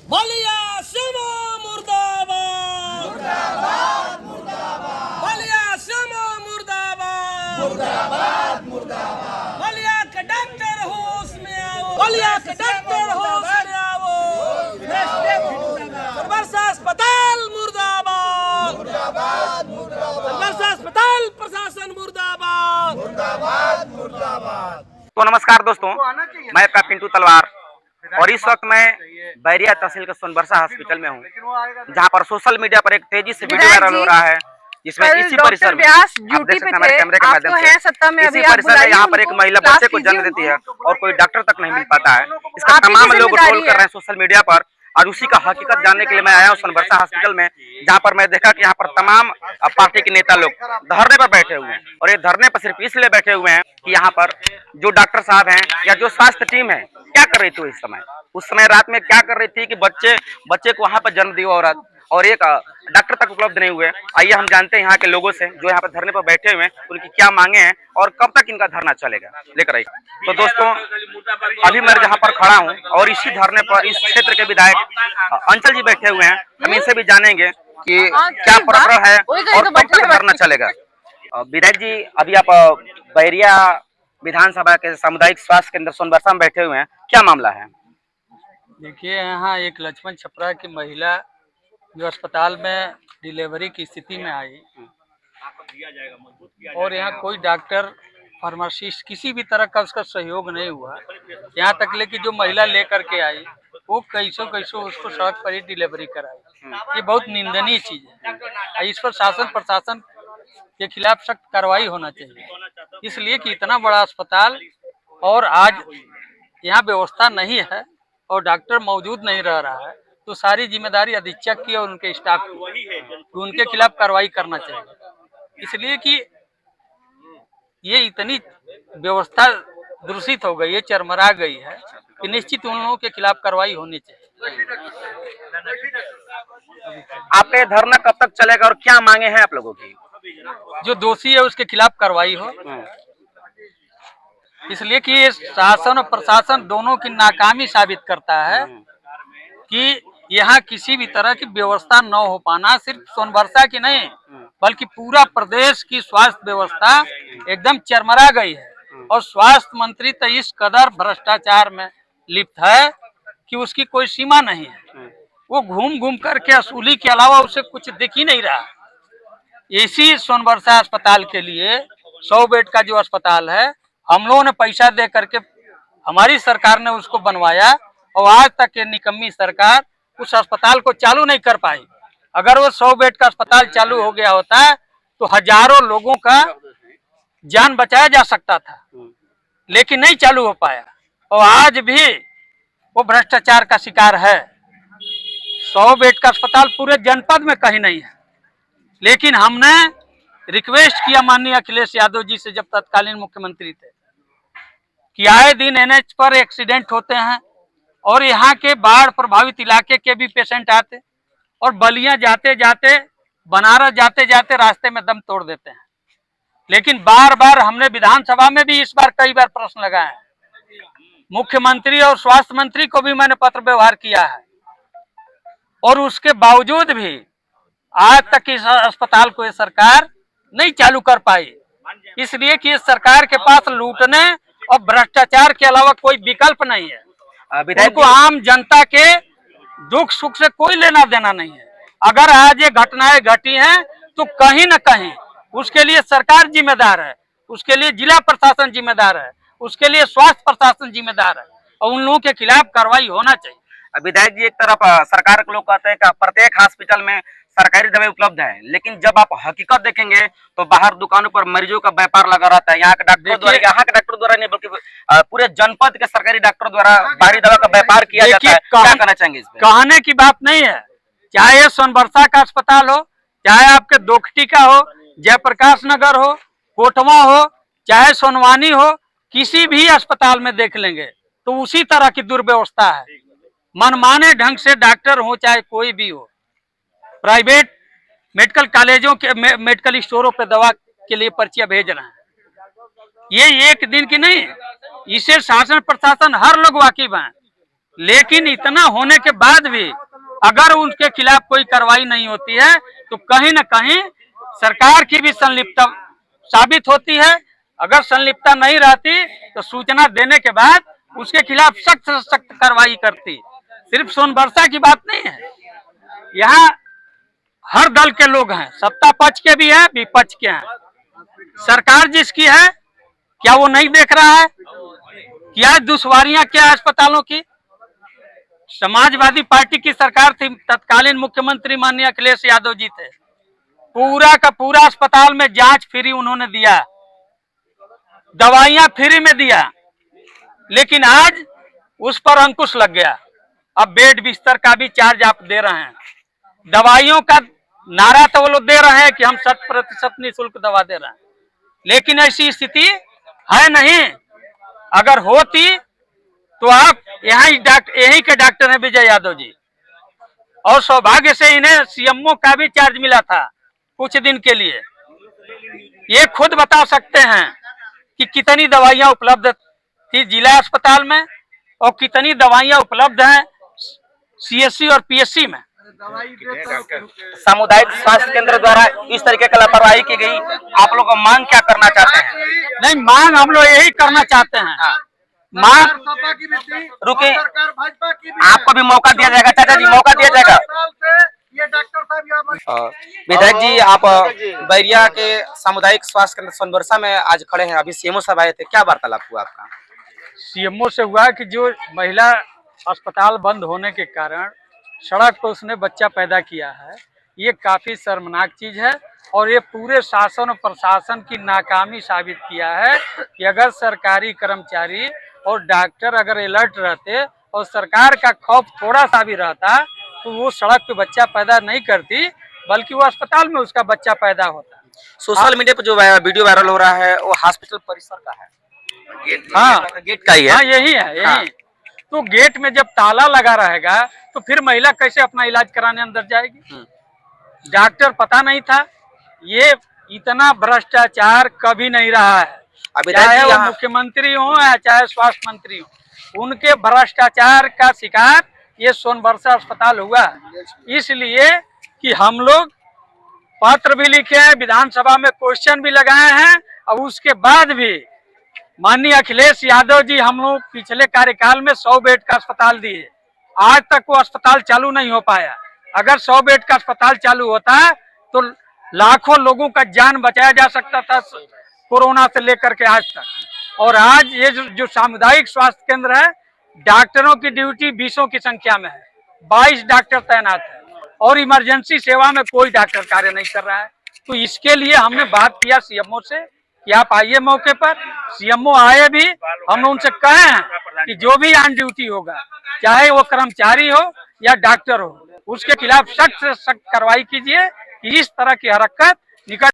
बलिया समो मुर्दाबाद मुर्दाबाद मुर्दाबाद बलिया समो मुर्दाबाद मुर्दाबाद मुर्दाबाद बलिया के डॉक्टर होश में आओ बलिया के डॉक्टर होश में आओ बरसा अस्पताल मुर्दाबाद मुर्दाबाद मुर्दाबाद बरसा अस्पताल प्रशासन मुर्दाबाद मुर्दाबाद मुर्दाबाद। तो नमस्कार दोस्तों, मैं आपका पिंटू तलवार और इस वक्त मैं बैरिया तहसील के सोनबरसा हॉस्पिटल में हूँ, जहाँ पर सोशल मीडिया पर एक तेजी से वीडियो वायरल हो रहा है, जिसमें इसी परिसर में आप देख सकते हैं हमारे कैमरे के माध्यम से, इसी परिसर में यहाँ पर एक महिला बच्चे को जन्म देती है और कोई डॉक्टर तक नहीं मिल पाता है। इसका तमाम लोग ट्रोल कर रहे हैं सोशल मीडिया पर, और उसी का हकीकत जानने के लिए मैं आया हूँ सोनबरसा हॉस्पिटल में, जहाँ पर मैं देखा कि यहाँ पर तमाम पार्टी के नेता लोग धरने पर बैठे हुए हैं। और ये धरने पर सिर्फ इसलिए बैठे हुए हैं कि यहाँ पर जो डॉक्टर साहब हैं या जो स्वास्थ्य टीम है क्या कर रही थी उस समय रात में क्या कर रही थी कि बच्चे को वहाँ पर जन्म दी औरत और एक डॉक्टर तक उपलब्ध नहीं हुए। आइए हम जानते हैं यहाँ के लोगों से जो यहाँ पर धरने पर बैठे हुए हैं, उनकी क्या मांगे हैं और कब तक इनका धरना चलेगा, लेकर आइए। तो दोस्तों, अभी मैं जहाँ पर खड़ा हूँ और इसी धरने पर इस क्षेत्र के विधायक अंचल जी बैठे हुए हैं, हम इनसे भी जानेंगे कि क्या प्रकरण है और कब तक धरना चलेगा। विधायक जी, अभी आप बैरिया विधानसभा के सामुदायिक स्वास्थ्य केंद्र सोनबरसा में बैठे हुए हैं, क्या मामला है? देखिए, यहाँ एक लक्ष्मण छपरा की महिला जो अस्पताल में डिलीवरी की स्थिति में आई और यहाँ कोई डॉक्टर फार्मासिस्ट किसी भी तरह का उसका सहयोग नहीं हुआ। यहाँ तक लेके जो महिला लेकर के आई वो कैसो उसको सड़क पर ही डिलीवरी कराई। ये बहुत निंदनीय चीज है। इस पर शासन प्रशासन के खिलाफ सख्त कार्रवाई होना चाहिए, इसलिए कि इतना बड़ा अस्पताल और आज यहाँ व्यवस्था नहीं है और डॉक्टर मौजूद नहीं रह रहा है, तो सारी जिम्मेदारी अधीक्षक की और उनके स्टाफ की, तो उनके खिलाफ कार्रवाई करना चाहिए। इसलिए कि ये इतनी व्यवस्था दूषित हो गई है, चरमरा गई है कि निश्चित उन लोगों के खिलाफ कार्रवाई होनी चाहिए। आपका धरना कब तक चलेगा और क्या मांगे हैं आप लोगों की? जो दोषी है उसके खिलाफ कार्रवाई हो, इसलिए कि शासन और प्रशासन दोनों की नाकामी साबित करता है कि यहाँ किसी भी तरह की व्यवस्था न हो पाना, सिर्फ सोनबरसा की नहीं बल्कि पूरा प्रदेश की स्वास्थ्य व्यवस्था एकदम चरमरा गई है। और स्वास्थ्य मंत्री तो इस कदर भ्रष्टाचार में लिप्त है कि उसकी कोई सीमा नहीं है। वो घूम घूम करके असूली के अलावा उसे कुछ दिख ही नहीं रहा। इसी सोनबरसा अस्पताल के लिए 100 बेड का जो अस्पताल है, हम लोगों ने पैसा दे करके हमारी सरकार ने उसको बनवाया और आज तक ये निकम्मी सरकार उस अस्पताल को चालू नहीं कर पाई। अगर वो 100 बेड का अस्पताल चालू हो गया होता तो हजारों लोगों का जान बचाया जा सकता था, लेकिन नहीं चालू हो पाया और आज भी वो भ्रष्टाचार का शिकार है। 100 बेड का अस्पताल पूरे जनपद में कहीं नहीं है, लेकिन हमने रिक्वेस्ट किया माननीय अखिलेश यादव जी से, जब तत्कालीन मुख्यमंत्री थे, कि आए दिन एनएच पर एक्सीडेंट होते हैं और यहाँ के बाढ़ प्रभावित इलाके के भी पेशेंट आते और बलिया जाते जाते बनारस जाते जाते रास्ते में दम तोड़ देते हैं। लेकिन बार बार हमने विधानसभा में भी इस बार कई बार प्रश्न लगाए, मुख्यमंत्री और स्वास्थ्य मंत्री को भी मैंने पत्र व्यवहार किया है और उसके बावजूद भी आज तक इस अस्पताल को ये सरकार नहीं चालू कर पाई, इसलिए कि इस सरकार के पास लूटने और भ्रष्टाचार के अलावा कोई विकल्प नहीं है। उनको आम जनता के दुख सुख से कोई लेना देना नहीं है। अगर आज ये घटनाएं घटी हैं तो कहीं न कहीं उसके लिए सरकार जिम्मेदार है, उसके लिए जिला प्रशासन जिम्मेदार है, उसके लिए स्वास्थ्य प्रशासन जिम्मेदार है और उन लोगों के खिलाफ कार्रवाई होना चाहिए। विधायक जी, एक तरफ सरकार के लोग कहते हैं कि प्रत्येक हॉस्पिटल में सरकारी दवाई उपलब्ध है, लेकिन जब आप हकीकत देखेंगे तो बाहर दुकानों पर मरीजों का व्यापार लगा रहता है। यहाँ के डॉक्टर द्वारा नहीं बल्कि पूरे जनपद के सरकारी डॉक्टर द्वारा बाहरी दवा का व्यापार किया जाता है। क्या कहना चाहेंगे इस पे? कहने की बात नहीं है, चाहे सोनबरसा का अस्पताल हो, चाहे आपके दोखटी का हो, जयप्रकाश नगर हो, कोटवा हो, चाहे सोनवानी हो, किसी भी अस्पताल में देख लेंगे तो उसी तरह की दुर्व्यवस्था है। मनमाने ढंग से डॉक्टर हो चाहे कोई भी हो, प्राइवेट मेडिकल कॉलेजों के मेडिकल स्टोरों पे दवा के लिए पर्चियां भेज रहे हैं। ये एक दिन की नहीं, इसे शासन प्रशासन हर लोग वाकिफ हैं। लेकिन इतना होने के बाद भी अगर उनके खिलाफ कोई कार्रवाई नहीं होती है तो कहीं न कहीं सरकार की भी संलिप्तता साबित होती है। अगर संलिप्तता नहीं रहती तो सूचना देने के बाद उसके खिलाफ सख्त से सख्त कार्रवाई करती। सिर्फ सोनबरसा की बात नहीं है, यहाँ हर दल के लोग हैं, सत्ता पक्ष के भी हैं, विपक्ष के हैं। सरकार जिसकी है क्या वो नहीं देख रहा है? क्या दुश्वारियां क्या है अस्पतालों की? समाजवादी पार्टी की सरकार थी, तत्कालीन मुख्यमंत्री माननीय अखिलेश यादव जी थे। पूरा का पूरा अस्पताल में जांच फ्री उन्होंने दिया, दवाइयां फ्री में दिया, लेकिन आज उस पर अंकुश लग गया। अब बेड बिस्तर का भी चार्ज आप दे रहे हैं, दवाइयों का नारा तो वो लोग दे रहे हैं कि हम 100% निःशुल्क दवा दे रहे हैं, लेकिन ऐसी स्थिति है नहीं। अगर होती तो आप यहीं के डॉक्टर हैं विजय यादव जी, और सौभाग्य से इन्हें सीएमओ का भी चार्ज मिला था कुछ दिन के लिए। ये खुद बता सकते हैं कि कितनी दवाइयां उपलब्ध थी जिला अस्पताल में और कितनी दवाइयां उपलब्ध हैं सीएससी और पीएससी में। सामुदायिक स्वास्थ्य केंद्र द्वारा इस तरीके की लापरवाही की गई, आप लोग मांग क्या करना चाहते हैं? नहीं, मांग हम लोग यही करना चाहते हैं। मांग रुके, आपको भी मौका दिया जाएगा चाचा जी, मौका दिया जाएगा। विधायक जी, आप बैरिया के सामुदायिक स्वास्थ्य केंद्र सोनबरसा में आज खड़े हैं, अभी सीएमओ साहब आए थे, क्या वार्तालाप हुआ आपका? सीएमओ से हुआ कि जो महिला अस्पताल बंद होने के कारण सड़क पर उसने बच्चा पैदा किया है, ये काफी शर्मनाक चीज है और ये पूरे शासन और प्रशासन की नाकामी साबित किया है कि अगर सरकारी कर्मचारी और डॉक्टर अगर अलर्ट रहते और सरकार का खौफ थोड़ा सा भी रहता तो वो सड़क पे बच्चा पैदा नहीं करती, बल्कि वो अस्पताल में उसका बच्चा पैदा होता। सोशल मीडिया पर जो वीडियो वायरल हो रहा है वो हॉस्पिटल परिसर का है, गेट का ही है। हाँ, यही है, यही। हाँ। तो गेट में जब ताला लगा रहेगा तो फिर महिला कैसे अपना इलाज कराने अंदर जाएगी? डॉक्टर पता नहीं था। ये इतना भ्रष्टाचार कभी नहीं रहा है, चाहे वो मुख्यमंत्री हो या चाहे स्वास्थ्य मंत्री हो, उनके भ्रष्टाचार का शिकार ये सोनबरसा अस्पताल हुआ। इसलिए कि हम लोग पत्र भी लिखे हैं, विधानसभा में क्वेश्चन भी लगाए हैं, और उसके बाद भी माननीय अखिलेश यादव जी हम लोग पिछले कार्यकाल में 100 बेड का अस्पताल दिए, आज तक वो अस्पताल चालू नहीं हो पाया। अगर 100 बेड का अस्पताल चालू होता तो लाखों लोगों का जान बचाया जा सकता था कोरोना से लेकर के आज तक। और आज ये जो सामुदायिक स्वास्थ्य केंद्र है, डॉक्टरों की ड्यूटी 20 की संख्या में है, 22 डॉक्टर तैनात है और इमरजेंसी सेवा में कोई डॉक्टर कार्य नहीं कर रहा है। तो इसके लिए हमने बात किया सीएमओ से कि आप आइए मौके पर। सीएमओ आए भी, हमने उनसे कहे हैं कि जो भी ऑन ड्यूटी होगा, चाहे वो कर्मचारी हो या डॉक्टर हो, उसके खिलाफ सख्त से सख्त कार्रवाई कीजिए कि इस तरह की हरकत निकट